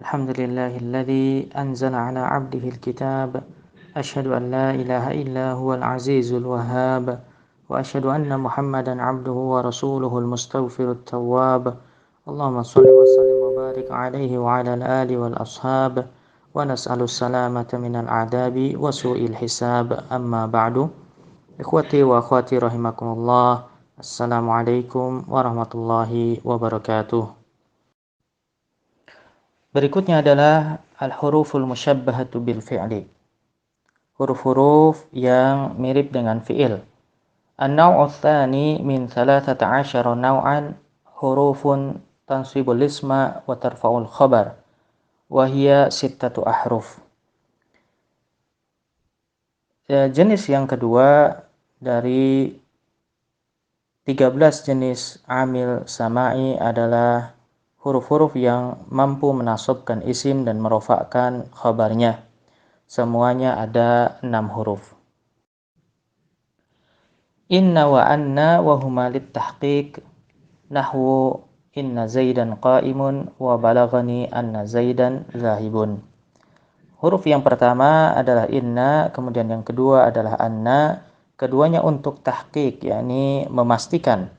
الحمد لله الذي أنزل على عبده الكتاب أشهد أن لا إله إلا هو العزيز الوهاب وأشهد أن محمدا عبده ورسوله المستغفر التواب اللهم صل وسلم وبارك عليه وعلى الآل والأصحاب ونسأل السلامة من العذاب وسوء الحساب أما بعد إخوتي وأخواتي رحمكم الله السلام عليكم ورحمة الله وبركاته. Berikutnya adalah al-huruful musyabbahatu bil fi'li. Huruf-huruf yang mirip dengan fi'il. An-naw'u tsani min 13 naw'an hurufun tansibul isma wa tarfa'ul khabar wa hiya 6 ahruf. Jenis yang kedua dari 13 jenis amil sama'i adalah huruf-huruf yang mampu menasabkan isim dan merofakkan khabarnya. Semuanya ada 6 huruf. Inna wa anna wa huma littahqiq nahwu inna zaidan qa'imun wa balaghani anna zaidan zahibun. Huruf yang pertama adalah inna, kemudian yang kedua adalah anna. Keduanya untuk tahqiq, yakni memastikan.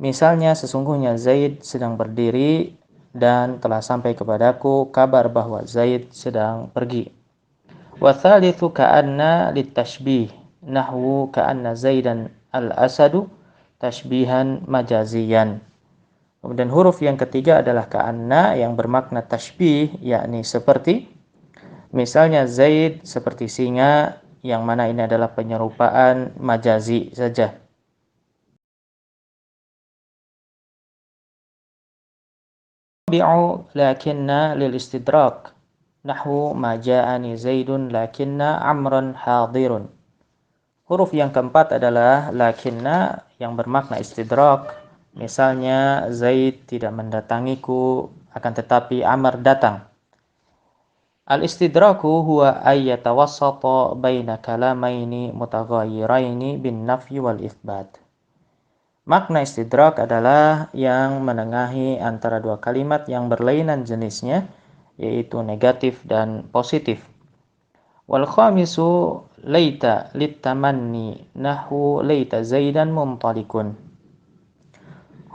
Misalnya sesungguhnya Zaid sedang berdiri dan telah sampai kepadaku kabar bahwa Zaid sedang pergi. Wa tsalitsu ka'anna litashbih nahwu ka'anna Zaidan al-asadu tashbihan majaziyan. Kemudian huruf yang ketiga adalah ka'anna yang bermakna tashbih, yakni seperti. Misalnya Zaid seperti singa, yang mana ini adalah penyerupaan majazi saja. Lakinna lil istidrak nahwu ma ja'ani Zaidun lakinna Amran hadirun. Huruf yang keempat adalah lakinna yang bermakna istidrak. Misalnya Zaid tidak mendatangiku, akan tetapi Amr datang. Al-istidraku huwa ayyatawassata baina kalamaini mutaghayyiraini bin nafyi wal itsbat. Makna istidrak adalah yang menengahi antara dua kalimat yang berlainan jenisnya, yaitu negatif dan positif. Wal khamisu laita litamanni nahwu laita Zaidan muntalikun.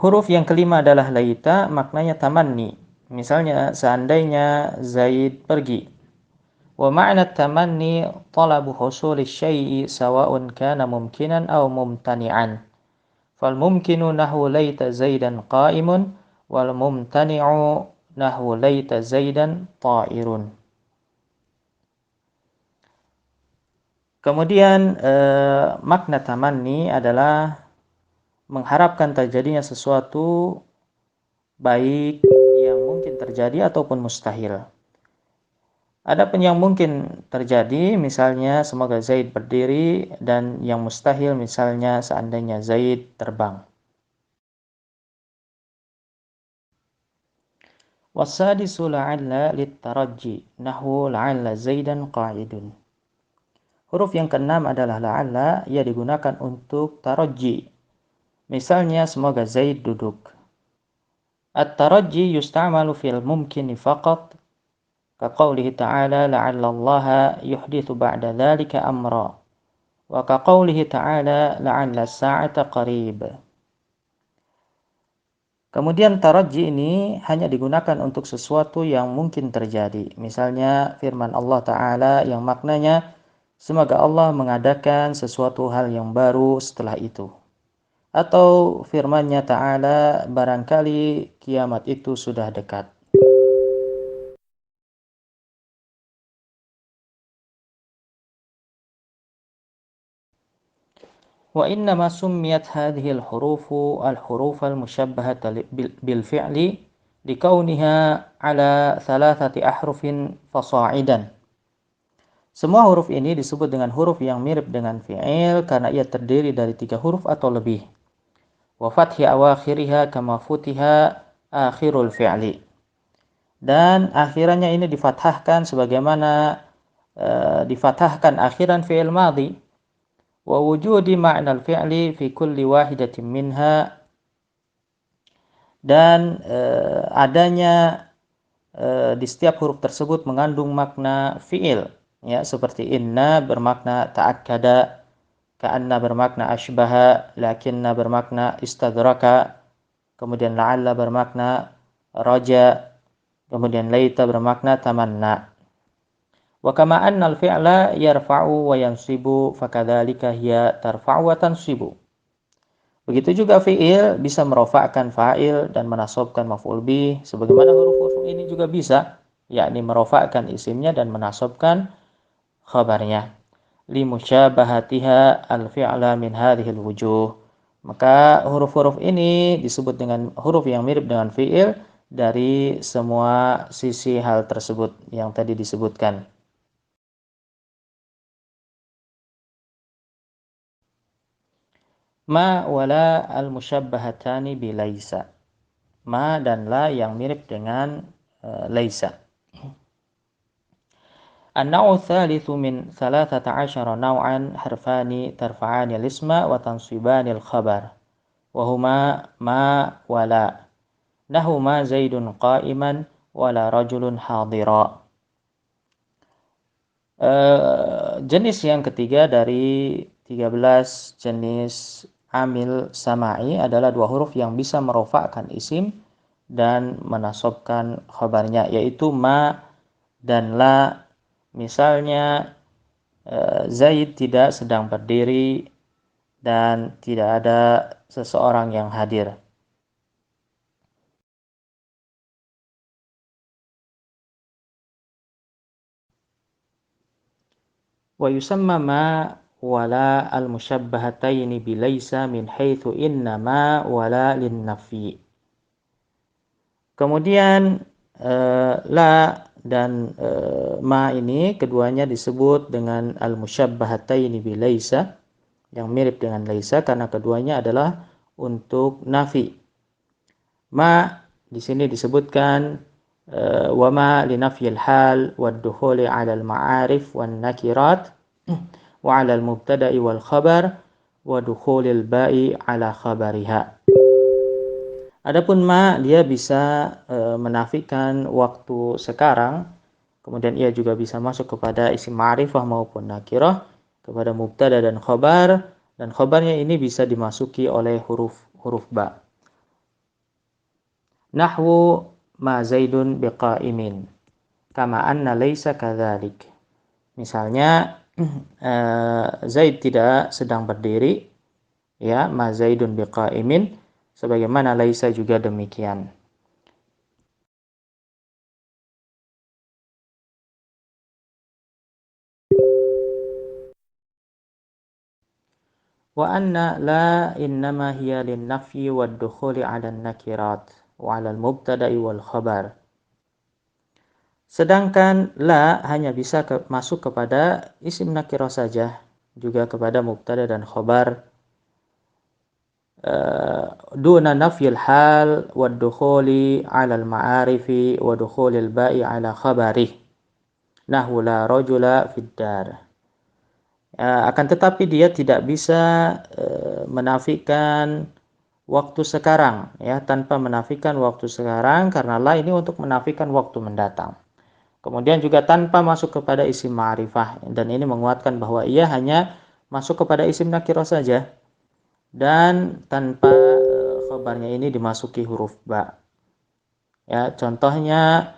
Huruf yang kelima adalah laita, maknanya tamanni. Misalnya seandainya Zaid pergi. Wa ma'na tamanni talabu husuli syai'i sawa'un kana mumkinan aw mumtani'an. Fal mumkinu nahwu laita Zaidan qa'imun wal mumtani'u nahwu laita Zaidan ta'irun. Kemudian makna tamanni adalah mengharapkan terjadinya sesuatu baik yang mungkin terjadi ataupun mustahil. Adapun yang mungkin terjadi, misalnya semoga Zaid berdiri, dan yang mustahil misalnya seandainya Zaid terbang. Wasadisu la'alla littaraji nahwu la'alla Zaidan qa'idun. Huruf yang keenam adalah la'alla, ia digunakan untuk taraji. Misalnya semoga Zaid duduk. At-taraji yusta'malu fil mumkini faqat kaqaulihi ta'ala la'alla Allaha yuhdithu ba'da dhalika amra wa kaqaulihi ta'ala la'alla as-sa'ata qarib. Kemudian taraji ini hanya digunakan untuk sesuatu yang mungkin terjadi. Misalnya firman Allah Ta'ala yang maknanya semoga Allah mengadakan sesuatu hal yang baru setelah itu. Atau firman-Nya Ta'ala barangkali kiamat itu sudah dekat. Wa innama summiyat hadhihi al-hurufu al-huruf al-musyabbahata bil fi'li likauniha ala 3 ahrufin fasa'idan. Semua huruf ini disebut dengan huruf yang mirip dengan fi'il karena ia terdiri dari 3 huruf atau lebih. Wa fathi awakhiriha kama futiha akhirul fi'li. Dan akhirannya ini difathahkan sebagaimana difathahkan akhiran fi'il madhi. Wa wujudi ma'nal fi'li fi kulli wahidatin minha. Dan adanya di setiap huruf tersebut mengandung makna fi'il, ya, seperti inna bermakna ta'akkada, ka'anna bermakna ashbaha, lakinna bermakna istadraka, kemudian la'alla bermakna raja, kemudian laita bermakna tamanna. Wa kama anna al-fi'la yarfa'u wa yansibu fakadzalika hiya tarfa'u wa tansibu. Begitu juga fi'il bisa merofakkan fa'il dan menasabkan maf'ul bih, sebagaimana huruf-huruf ini juga bisa, yakni merofakkan isimnya dan menasabkan khabarnya. Li musyabahatiha al-fi'la min hadhil wujuh. Maka huruf-huruf ini disebut dengan huruf yang mirip dengan fi'il dari semua sisi hal tersebut yang tadi disebutkan. Ma wala al-musyabbahatani bi laisa. Ma dan la yang mirip dengan laisa. An-naw'u tsalitsu min 13 naw'an harfani tarfa'ani al-isma wa tansibani al-khabar. Wa huma ma wa la. Nahu ma Zaidun qa'iman wa la rajulun hadira. Jenis yang ketiga dari 13 jenis amil sama'i adalah dua huruf yang bisa merofakkan isim dan menasabkan khabarnya, yaitu ma dan la. Misalnya Zaid tidak sedang berdiri dan tidak ada seseorang yang hadir. Wa yusamma ma wala al-musyabbahataini bilaisa min haitsu inna ma wala lin-nafyi. Kemudian la dan ma ini keduanya disebut dengan al-musyabbahataini bilaisa, yang mirip dengan laisa karena keduanya adalah untuk nafi. Ma di sini disebutkan wa ma li nafyil hal wad dukhuli 'ala al-ma'arif wan nakirat wa 'ala al-mubtada'i wal khabar wa dukhulil ba'i 'ala khabariha. Adapun ma dia bisa menafikan waktu sekarang, kemudian ia juga bisa masuk kepada isim ma'rifah maupun nakirah, kepada mubtada dan khabarnya ini bisa dimasuki oleh huruf ba. Nahwu ma Zaidun biqa'imin kama anna laisa kadzalik. Misalnya Zaid tidak sedang berdiri, ya, ma Zaidun biqa'imin, sebagaimana laisa juga demikian. Wa anna la innama hiya lin-nafyi wad-dukhuli 'ala an-nakirat wa 'ala al-mubtada'i wal khabar. Sedangkan la hanya bisa masuk kepada isim nakirah saja, juga kepada mubtada dan khabar. Duna nafyil hal wad-dukhuli 'ala al-ma'arifi wa dukhulil ba'i 'ala khabarih. Nahwu la rajula fid dar. Akan tetapi dia tidak bisa menafikan waktu sekarang, ya, tanpa menafikan waktu sekarang, karena la ini untuk menafikan waktu mendatang. Kemudian juga tanpa masuk kepada isim ma'rifah, dan ini menguatkan bahwa ia hanya masuk kepada isim nakirah saja dan tanpa khabarnya ini dimasuki huruf ba. Ya, contohnya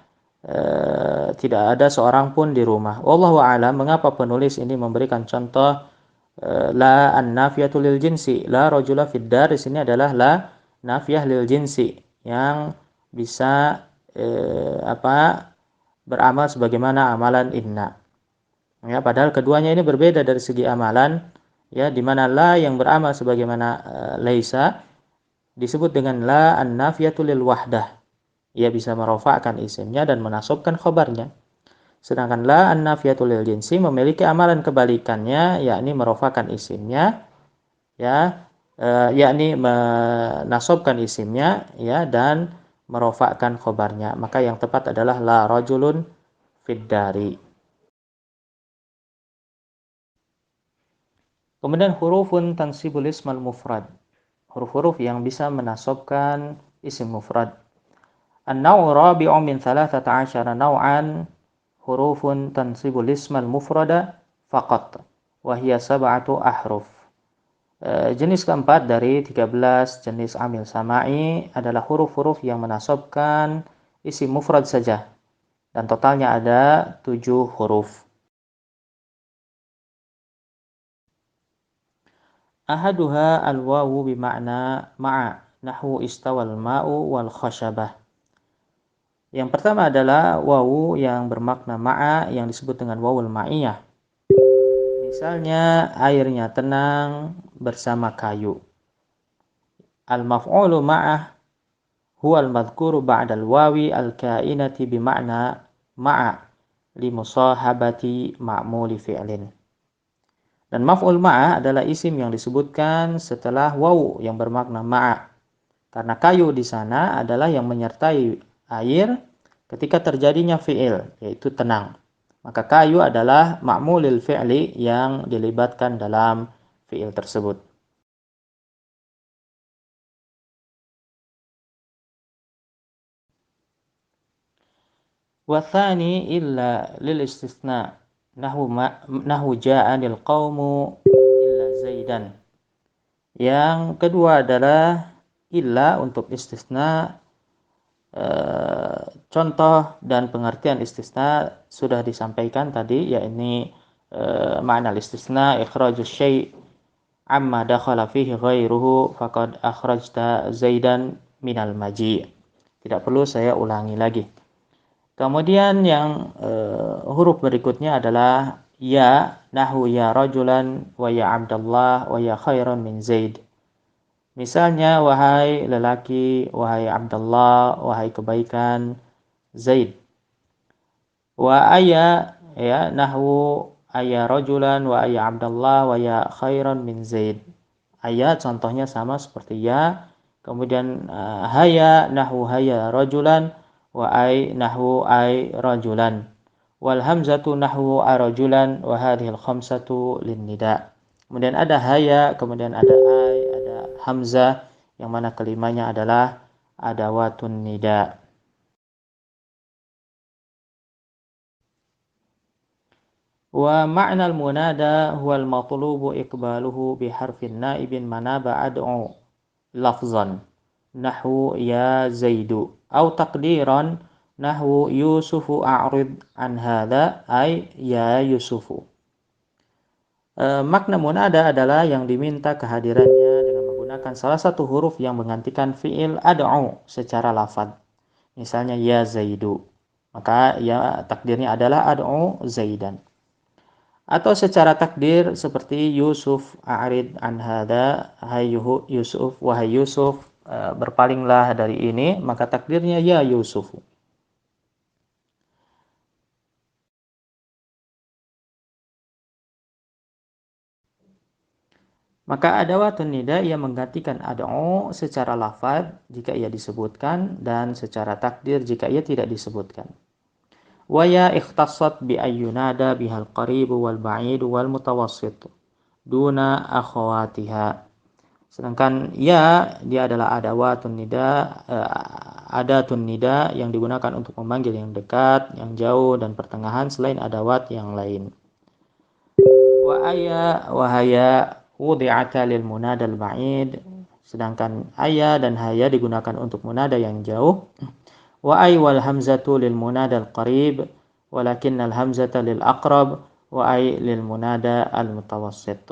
tidak ada seorang pun di rumah. Wallahu a'lam mengapa penulis ini memberikan contoh la an-nafiyatu lil jinsi. La rajula fid dar di sini adalah la nafiyah lil jinsi yang bisa beramal sebagaimana amalan inna. Ya, padahal keduanya ini berbeda dari segi amalan, ya, di mana la yang beramal sebagaimana laisa disebut dengan la an-nafiyatu lil wahdah. Ia bisa merofakkan isimnya dan menasabkan khabarnya. Sedangkan la an-nafiyatu lil jinsi memiliki amalan kebalikannya, yakni merofakkan isimnya, ya, yakni menasabkan isimnya, ya, dan merofakkan khabarnya. Maka yang tepat adalah la rajulun fid dari. Kemudian hurufun tansibul ismal mufrad. Huruf-huruf yang bisa menasabkan isim mufrad. An-naw'u rabi'u min 13 naw'an hurufun tansibul ismal mufrada faqat wa hiya sab'atu ahruf. Jenis keempat dari 13 jenis amil sama'i adalah huruf-huruf yang menasabkan isim mufrad saja dan totalnya ada 7 huruf. Ahaduha al-wawu bima'na ma'a nahwu istawal ma'u wal khashabah. Yang pertama adalah wawu yang bermakna ma'a yang disebut dengan wawul ma'iyah. Misalnya airnya tenang bersama kayu. Al-maf'ulu ma'ah huwa al-madhkuru ba'dal wawi al-kainati bima'na ma'a limusahabati ma'muli fi'lin. Dan maf'ul ma'a adalah isim yang disebutkan setelah wawu yang bermakna ma'a. Karena kayu di sana adalah yang menyertai air ketika terjadinya fi'il, yaitu tenang. Maka kayu adalah ma'mulil fi'li yang dilibatkan dalam fi'il tersebut. Wathani illa lil istisna nahwu ja'anil qaumu illa zaidan. Yang kedua adalah illa untuk istisna. Contoh dan pengertian istisna sudah disampaikan tadi, yakni makna istisna ikhrajus syai' amma dakhala fihi ghairuhu faqad akhrajta zaidan minal maji'. Tidak perlu saya ulangi lagi. Kemudian yang huruf berikutnya adalah ya nahwu ya rajulan wa ya abdallah wa ya khairan min zaid. Misalnya, wahai lelaki, wahai Abdullah, wahai kebaikan Zaid. Wa ayya ya nahwu ayya rajulan wa ayya Abdullah wa ya khairan min Zaid. Ayat contohnya sama seperti ya. Kemudian haya nahwu haya rajulan wa ay nahwu ay rajulan. Wal hamzatu nahwu arajulan wa hadhil khamsatu lin nida. Kemudian ada haya, kemudian ada ay, ada hamzah, yang mana kelimanya adalah adawatun nida. Wa ma'nal munada huwal matlubu iqbaluhu biharfin naibin manaba ad'u lafzan nahwu ya zaidu au taqdiran nahwu yusufu a'rid an hadha ay ya yusufu. Makna munada adalah yang diminta kehadirannya dengan menggunakan salah satu huruf yang menggantikan fi'il ad'u secara lafad. Misalnya ya zaidu, maka ya takdirnya adalah ad'u zaidan. Atau secara takdir seperti Yusuf a'rid an hadha, hai Yusuf, wahai Yusuf, berpalinglah dari ini, maka takdirnya ya Yusuf. Maka adawatun nida ia menggantikan ad'u secara lafaz jika ia disebutkan dan secara takdir jika ia tidak disebutkan. Wa ya ikhtassat bi ayyunada bihal qaribu wal ba'idu wal mutawassit duna akhawatiha. Sedangkan ya dia adalah adawatun nida, adatun nida yang digunakan untuk memanggil yang dekat, yang jauh dan pertengahan selain adawat yang lain. Wa aya wa haya wudi'ata lil munada al ba'id, sedangkan aya dan haya digunakan untuk munada yang jauh. Wa ay wal hamzatu lil munada al qarib walakin al hamzata lil aqrab wa ay lil munada al mutawassit.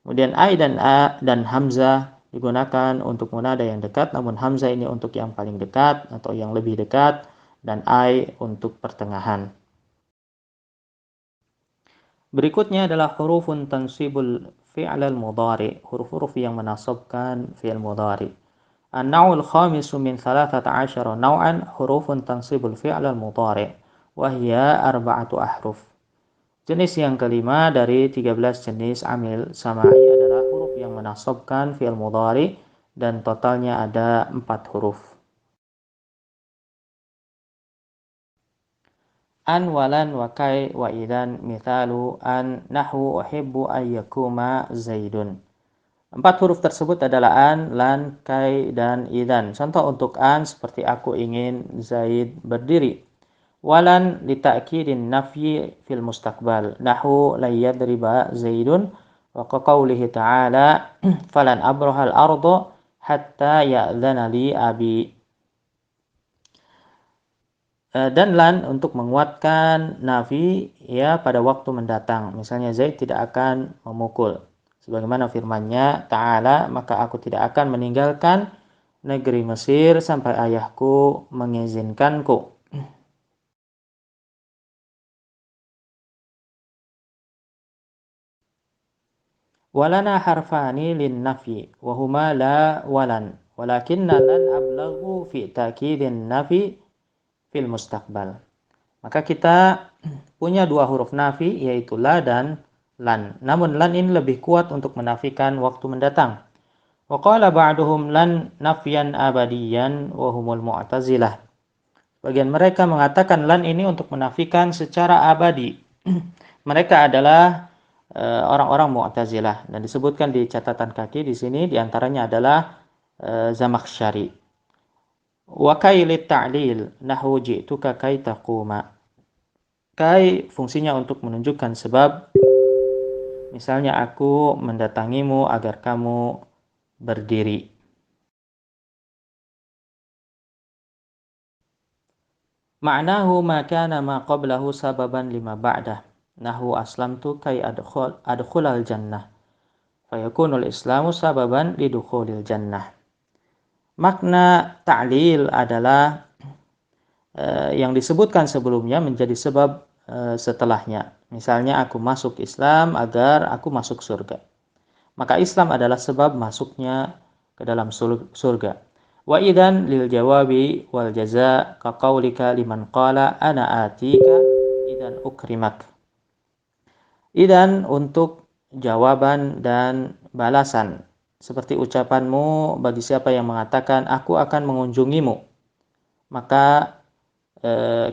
Kemudian ay dan a dan hamzah digunakan untuk munada yang dekat, namun hamzah ini untuk yang paling dekat atau yang lebih dekat, dan ay untuk pertengahan. Berikutnya adalah hurufun tansibul fi'lal mudhari, huruf-huruf yang menasabkan fi'il mudhari. An-naw'ul khamisu min 13 naw'an hurufun tansibul fi'lal mudhari wa hiya 4 ahruf. Jenis yang kelima dari 13 jenis amil sama'i adalah huruf yang menasabkan fi'il mudhari dan totalnya ada 4 huruf. An walan wa kai wa idan mithalu an nahwu uhibbu ayyakuma zaidun. Empat huruf tersebut adalah an, lan, kai, dan idan. Contoh untuk an seperti aku ingin Zaid berdiri. Walan lita'kidin nafyi fil mustaqbal. Nahu la yadriba Zaidun wa qawlihi ta'ala falan abrahal ardo hatta ya'dhana li abi. Dan lan untuk menguatkan nafi ya pada waktu mendatang. Misalnya Zaid tidak akan memukul. Sebagaimana firman-Nya Ta'ala, maka aku tidak akan meninggalkan negeri Mesir sampai ayahku mengizinkanku. Walana harfani lin nafi wa huma la walan. Walakinna lan ablaghu fi ta'kidin nafi fil mustaqbal. Maka kita punya dua huruf nafi yaitu la dan lan. Namun lan ini lebih kuat untuk menafikan waktu mendatang. Wa qala ba'duhum lan nafyan abadiyan wa humul mu'tazilah. Bagian mereka mengatakan lan ini untuk menafikan secara abadi. Mereka adalah orang-orang Mu'tazilah dan disebutkan di catatan kaki di sini diantaranya adalah Zamakhsyari. Wa kai litta'lil nahwu ji'tuka kai taquma. Kai fungsinya untuk menunjukkan sebab. Misalnya aku mendatangimu agar kamu berdiri. Ma'nahu ma kana ma qablahu sababan lima ba'dah. Nahu aslamtu kai adkhulal jannah. Fayakunul islamu sababan lidukhulil jannah. Makna ta'lil adalah yang disebutkan sebelumnya menjadi sebab setelahnya. Misalnya aku masuk Islam agar aku masuk surga. Maka Islam adalah sebab masuknya ke dalam surga. Wa idan lil jawabi wal jaza ka qaulika liman qala ana atika idan ukrimak. Idan untuk jawaban dan balasan. Seperti ucapanmu bagi siapa yang mengatakan aku akan mengunjungimu. Maka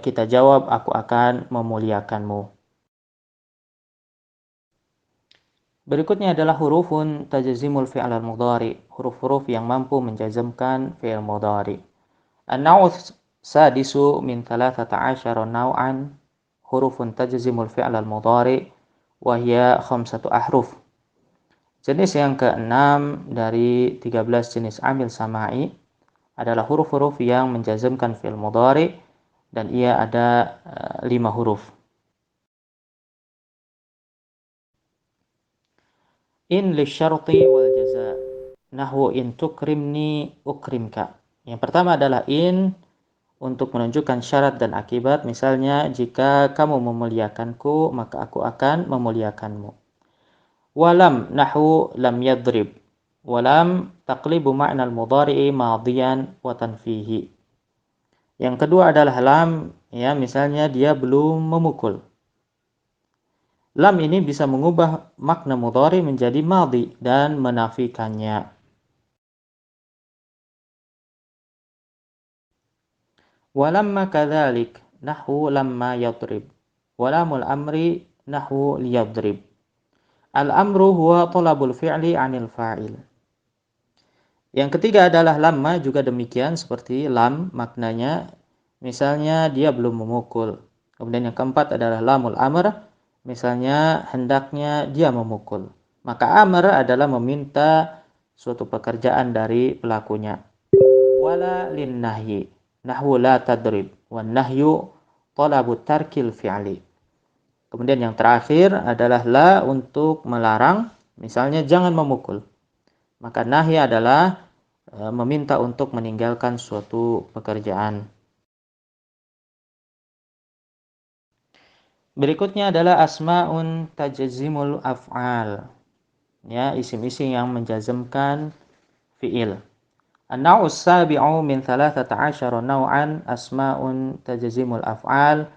kita jawab aku akan memuliakanmu. Berikutnya adalah hurufun tajazimul fi'al al-mudhari, huruf-huruf yang mampu menjazmkan fi'il mudhari. An-naw' sadisu min 13 naw'an hurufun tajazimul fi'al al-mudhari wa hiya 5 ahruf. Jenis yang ke-6 dari 13 jenis amil sama'i adalah huruf-huruf yang menjazmkan fi'il mudhari dan ia ada 5 huruf. In lisyarti wal jaza. Nahwu in tukrimni ukrimka. Yang pertama adalah in untuk menunjukkan syarat dan akibat. Misalnya jika kamu memuliakanku maka aku akan memuliakanmu. Walam nahwu lam yadrib. Walam taqlibu ma'na al-mudhari'i madhiyan wa tanfihi. Yang kedua adalah lam, ya misalnya dia belum memukul. Lam ini bisa mengubah makna mudhari menjadi madhi dan menafikannya. Walamma kadzalik nahwu lamma yadrib. Walamul amri nahwu liyadrib. Al-amru huwa talabul fi'li 'anil fa'il. Yang ketiga adalah lamma juga demikian seperti lam maknanya misalnya dia belum memukul. Kemudian yang keempat adalah lamul amr. Misalnya hendaknya dia memukul. Maka amr adalah meminta suatu pekerjaan dari pelakunya. Wala lin nahyi. Nahwu la tadrib. Wan nahyu talabu tarkil fi'li. Kemudian yang terakhir adalah la untuk melarang. Misalnya jangan memukul. Maka nahi adalah meminta untuk meninggalkan suatu pekerjaan. Berikutnya adalah asma'un tajazimul af'al. Ya, isim-isim yang menjazmkan fi'il. An-naw'us sabi'u min 13 naw'an asma'un tajazimul af'al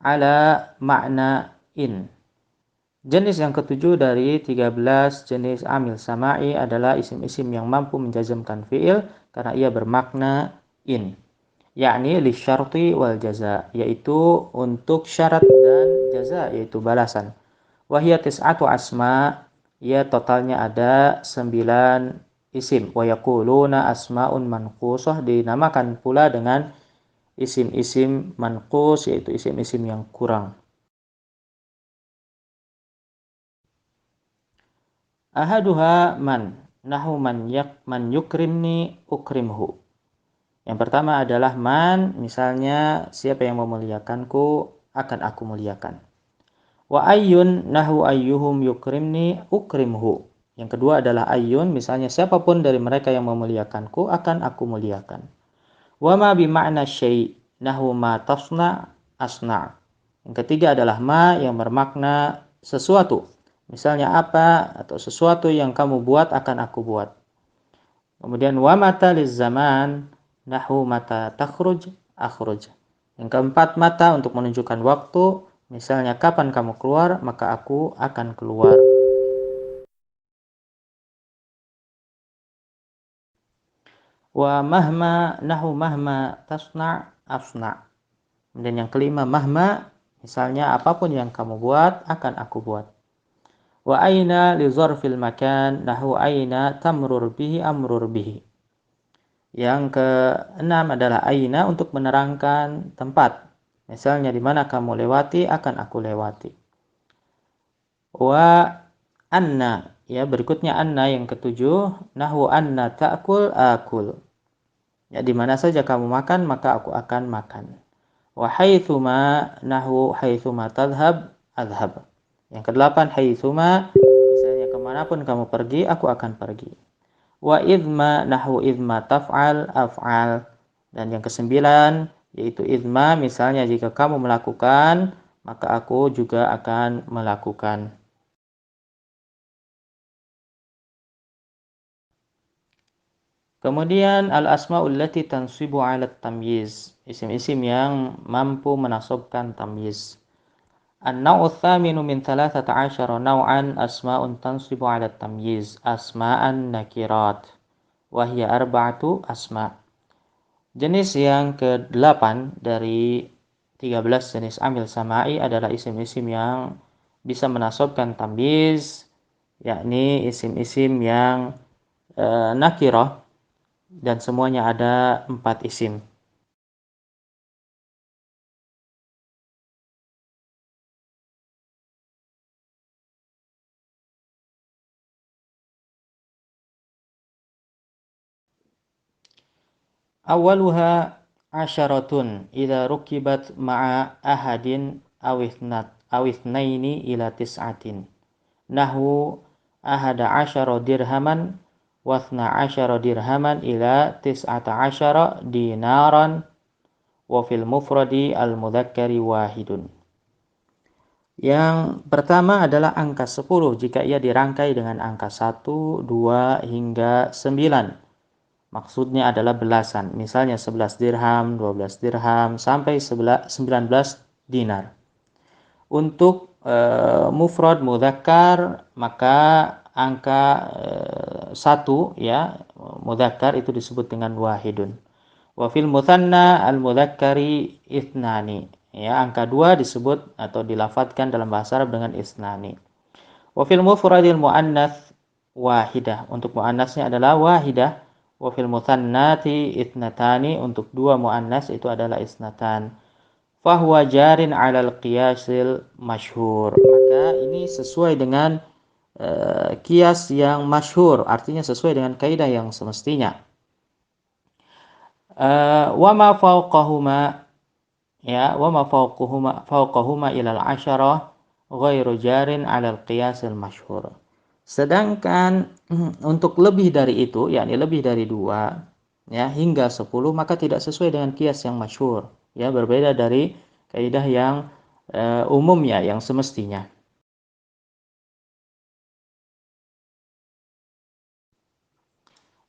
ala makna in. Jenis yang ketujuh dari 13 jenis amil sama'i adalah isim-isim yang mampu menjazmkan fi'il karena ia bermakna in. Yakni li syarti wal jaza, yaitu untuk syarat dan jaza, yaitu balasan. Wahia tis'atu asma, Ya, totalnya ada 9 isim. Wa yaquluna asma'un manqusah, dinamakan pula dengan isim-isim manqus, yaitu isim-isim yang kurang. Ahaduha man, nahu man yukrimni ukrimhu. Yang pertama adalah man, misalnya siapa yang memuliakanku akan aku muliakan. Wa ayyun, nahu ayyuhum yukrimni ukrimhu. Yang kedua adalah ayyun, misalnya siapapun dari mereka yang memuliakanku akan aku muliakan. Wa ma bima'na syai', nahu ma tasna asna'. Yang ketiga adalah ma yang bermakna sesuatu. Misalnya apa atau sesuatu yang kamu buat akan aku buat. Kemudian wa mata liz zaman, nahu mata takhruj akhruj. Yang keempat, mata untuk menunjukkan waktu. Misalnya kapan kamu keluar, maka aku akan keluar. Wa mahma, nahu mahma tasna' afna'. Dan yang kelima, mahma, misalnya apapun yang kamu buat akan aku buat. Wa aina li zarfil makan, nahu aina tamrur bihi amrur bihi. Yang keenam adalah aina untuk menerangkan tempat. Misalnya di mana kamu lewati akan aku lewati. Wa anna, ya berikutnya anna yang ketujuh, nahu anna ta'kul akul. Ya di mana saja kamu makan maka aku akan makan. Wa haitsuma, nahu haitsuma tadhhab adhhab. Yang kedelapan, haitsuma, misalnya kemanapun kamu pergi aku akan pergi. Wa idma, nahu idma taf'al af'al. Dan yang kesembilan yaitu idma, misalnya jika kamu melakukan maka aku juga akan melakukan. Kemudian al-asma'ul lati tansibu 'ala tamyiz, isim-isim yang mampu menasabkan tamyiz. An-naw'u tsaminu min 13 naw'an asma'un tansibu 'ala tamyiz, asma'an nakirat, wa hiya arba'atu asma'. Jenis yang ke-8 dari 13 jenis amil sama'i adalah isim-isim yang bisa menasabkan tamyiz, yakni isim-isim yang nakirah, dan semuanya ada 4 isim. Awaluha asyaratun idza rukibat ma'a ahadin awithnaini ila tis'atin. Nahu ahada asyara dirhaman wathna asyara dirhaman ila tis'ata asyara dinaran wa fil mufradi al-mudzakkari wahidun. Yang pertama adalah angka 10 jika ia dirangkai dengan angka 1, 2 hingga 9. Maksudnya adalah belasan. Misalnya 11 dirham, 12 dirham sampai 19 dinar. Untuk mufrad mudzakkar maka angka 1 ya mudzakkar itu disebut dengan wahidun. Wa fil mutsanna al mudzakkari ithnani. Ya, angka 2 disebut atau dilafadzkan dalam bahasa Arab dengan isnani. Wa fil mufradil muannats wahidah. Untuk muannasnya adalah wahidah. Wa fil mutsannati itnatani. Untuk dua muannas itu adalah isnatan. Fahuwa jarin 'alal qiyasil masyhur. Maka ini sesuai dengan kias yang masyhur, artinya sesuai dengan kaidah yang semestinya. Wa ma fawqahuma, ya wa ma fawqahuma ilal asyarah ghairu jarin 'alal qiyasil masyhur. Sedangkan untuk lebih dari itu, yakni lebih dari 2 ya hingga 10 maka tidak sesuai dengan kias yang masyhur, ya berbeda dari kaidah yang umumnya yang semestinya.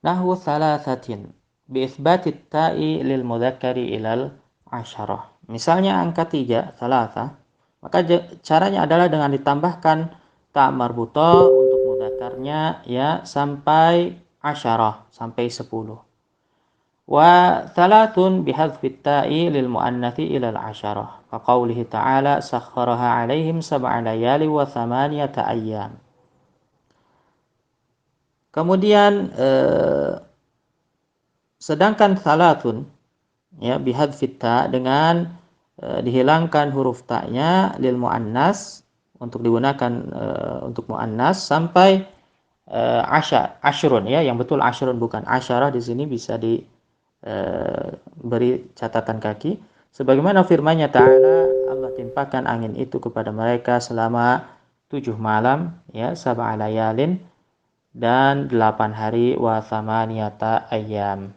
Nahwu thalathatin bi itsbatit ta'i lil mudzakkari ilal asyarah. Misalnya angka 3, thalatha, maka caranya adalah dengan ditambahkan ta' marbutah untuk mudzakarnya ya sampai asyarah, sampai 10. Wa thalathun bihadzfit ta'i lil muannatsi ilal asyarah. Ka qaulihi ta'ala sakhkharaha 'alaihim sab'a layali wa thamaniyata ayyam. Kemudian sedangkan salatun ya bihadfit ta dengan dihilangkan huruf ta-nya lil muannas untuk digunakan untuk muannas sampai asyrun ya, yang betul asyrun bukan asyarah, di sini bisa beri catatan kaki sebagaimana firman-Nya ta'ala, Allah timpakan angin itu kepada mereka selama 7 malam ya, sab'a layalin, dan 8 hari, wa thamaniyata ayyam.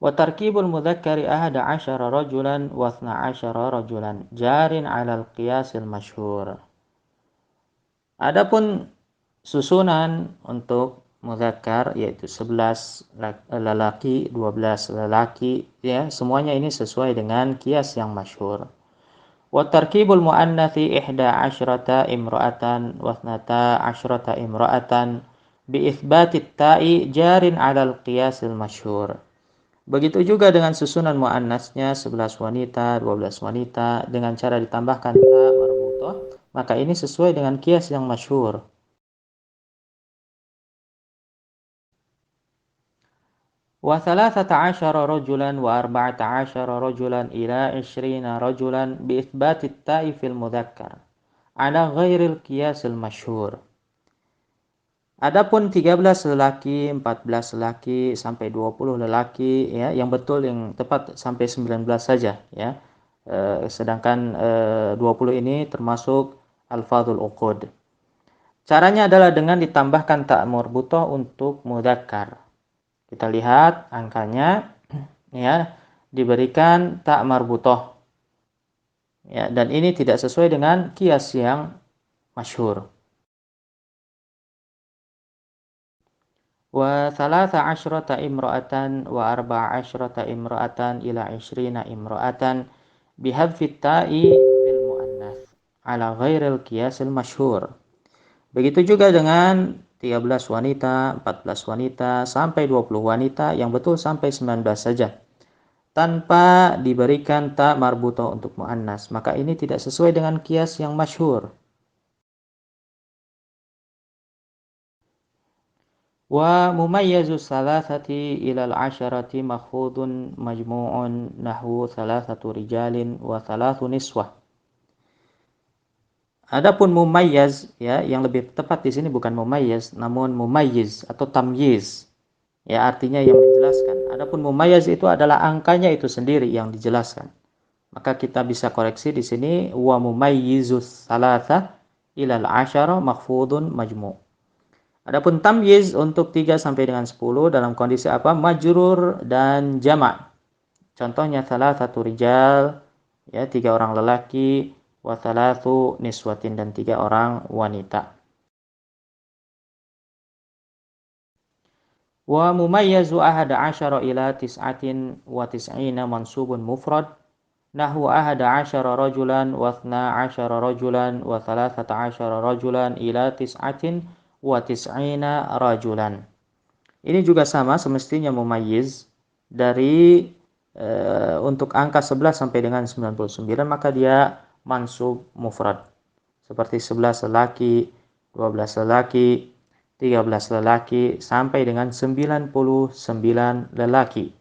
Wa tarkibul mudzakkari ahada asyara rajulan wa thna asyara rajulan jarin 'alal qiyasil masyhur. Adapun susunan untuk mudzakkar yaitu 11 lelaki, 12 lelaki ya, semuanya ini sesuai dengan qiyas yang masyhur. Wa tarkibul muannatsi ihda asyrata imra'atan wa thnata asyrata imra'atan bi itsbatit ta'i jarin 'alal qiyasil masyhur. Begitu juga dengan susunan muannasnya 11 wanita, 12 wanita dengan cara ditambahkan ta marbutah, maka ini sesuai dengan qiyas yang masyhur. Wa 13 rajulan wa 14 rajulan ila 20 rajulan bi itsbatit ta'i fil mudzakkar ala ghairil qiyasil masyhur. Adapun 13 lelaki, 14 lelaki sampai 20 lelaki ya, yang betul yang tepat sampai 19 saja ya. Sedangkan 20 ini termasuk alfadhul uqud. Caranya adalah dengan ditambahkan ta marbutah untuk mudzakkar. Kita lihat angkanya ya, diberikan ta marbutah. Ya, dan ini tidak sesuai dengan qiyas yang masyhur. Wa 13 imra'atan wa 14 imra'atan ila 20 imra'atan bihadfit ta'i fil muannas ala ghairil qiyasil masyhur. Begitu juga dengan 13 wanita, 14 wanita sampai 20 wanita, yang betul sampai 19 saja tanpa diberikan ta marbutah untuk muannas, maka ini tidak sesuai dengan qiyas yang masyhur. Wa mumayyazu salasati ilal asyarati makhudun majmu'un nahwu salasatu rijalin wa salasu niswah. Adapun mumayyaz ya, yang lebih tepat di sini bukan mumayyaz namun mumayyiz atau tamyiz. Ya, artinya yang menjelaskan. Adapun mumayyaz itu adalah angkanya itu sendiri yang dijelaskan. Maka kita bisa koreksi di sini wa mumayyizus salasa ilal asyara makhfudun majmu'. Adapun tamyiz untuk 3 sampai dengan 10 dalam kondisi apa? Majrur dan jamak. Contohnya salah satu rijal ya, 3 orang lelaki, wa salatu niswatin, dan 3 orang wanita. Wa mumayyazu ahada asyara ila tis'atin wa tis'ina mansubun mufrad nahwu ahada asyara rajulan wa thna asyara rajulan wa thalathata asyara rajulan ila tis'atin wa tis'ina rajulan. Ini juga sama, semestinya mumayyiz dari untuk angka 11 sampai dengan 99 maka dia mansub mufrad. Seperti 11 lelaki, 12 lelaki, 13 lelaki sampai dengan 99 lelaki.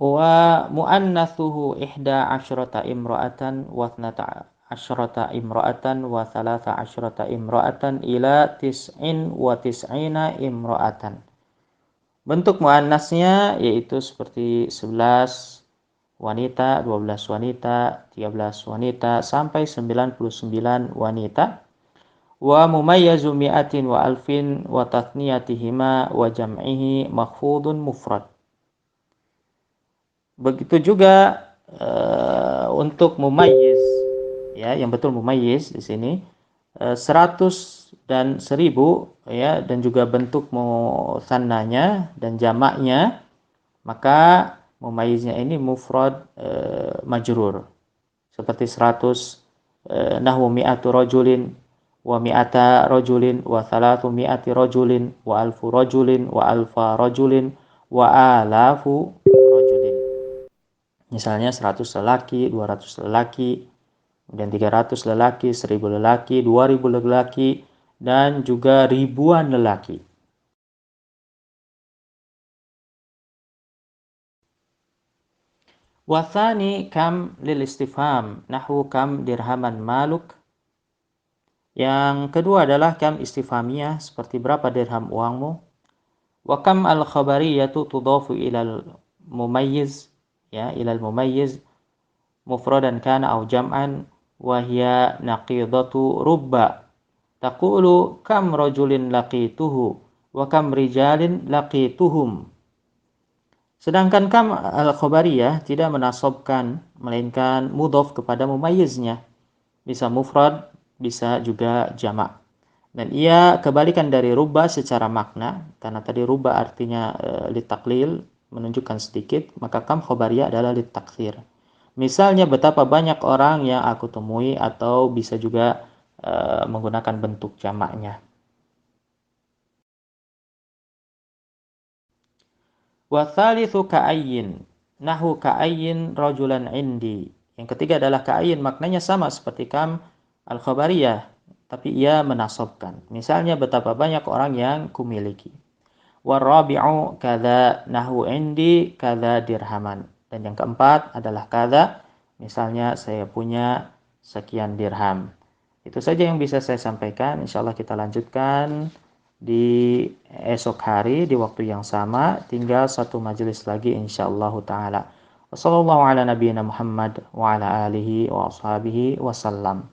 Wa muannatsuhu ihda asyrata imra'atan wa thnata asyrata imra'atan wa thalatha asyrata imra'atan ila tis'in wa tis'ina imra'atan. Bentuk muannasnya yaitu seperti 11 wanita, 12 wanita, 13 wanita sampai 99 wanita. Wa mumayyazu mi'atin wa alfin wa tathniyatihima wa jam'ihi makhfudun mufrad. Begitu juga untuk mumayyiz ya, yang betul mumayyiz di sini 100 dan 1000 ya, dan juga bentuk musannanya dan jamaknya, maka mumayyiznya ini mufrad majrur seperti 100 nahwu mi'atu rajulin wa mi'ata rajulin wa thalathu mi'ati rajulin wa alfu rajulin wa alfa rajulin wa alafu rajulin. Misalnya 100 lelaki, 200 lelaki, kemudian 300 lelaki, 1000 lelaki, 2000 lelaki, dan juga ribuan lelaki. Wathani kam lil istifham nahwu kam dirhaman maluk. Yang kedua adalah kam istifhamiyah seperti berapa dirham uangmu. Wa kam al khabariyatu tudafu ilal mumayyiz, ya, ilal mumayyiz mufradan kana au jam'an wa hiya naqidatu rubba. Taqulu kam rajulin laqituhu wa kam rijalin laqituhum. Sedangkan kam al-khabariyah tidak menasobkan melainkan mudhaf kepada mumayyiznya. Bisa mufrad, bisa juga jamak. Dan ia kebalikan dari rubba secara makna, karena tadi rubba artinya litaklil, menunjukkan sedikit, maka kam khabariyah adalah litakthir. Misalnya betapa banyak orang yang aku temui, atau bisa juga menggunakan bentuk jamaknya. Wa thalithu ka'ayyin nahwu ka'ayyin rajulan indi. Yang ketiga adalah ka'ayyin, maknanya sama seperti kam al-khabariyah, tapi ia menasobkan. Misalnya betapa banyak orang yang kumiliki. Warabi'u kadza nahwu indi kadza dirhaman. Dan yang keempat adalah kadza, misalnya saya punya sekian dirham. Itu saja yang bisa saya sampaikan. Insyaallah kita lanjutkan di esok hari di waktu yang sama. Tinggal satu majelis lagi insyaallah taala. Wassallallahu ala nabiyina Muhammad wa ala alihi wa ashabihi wasallam.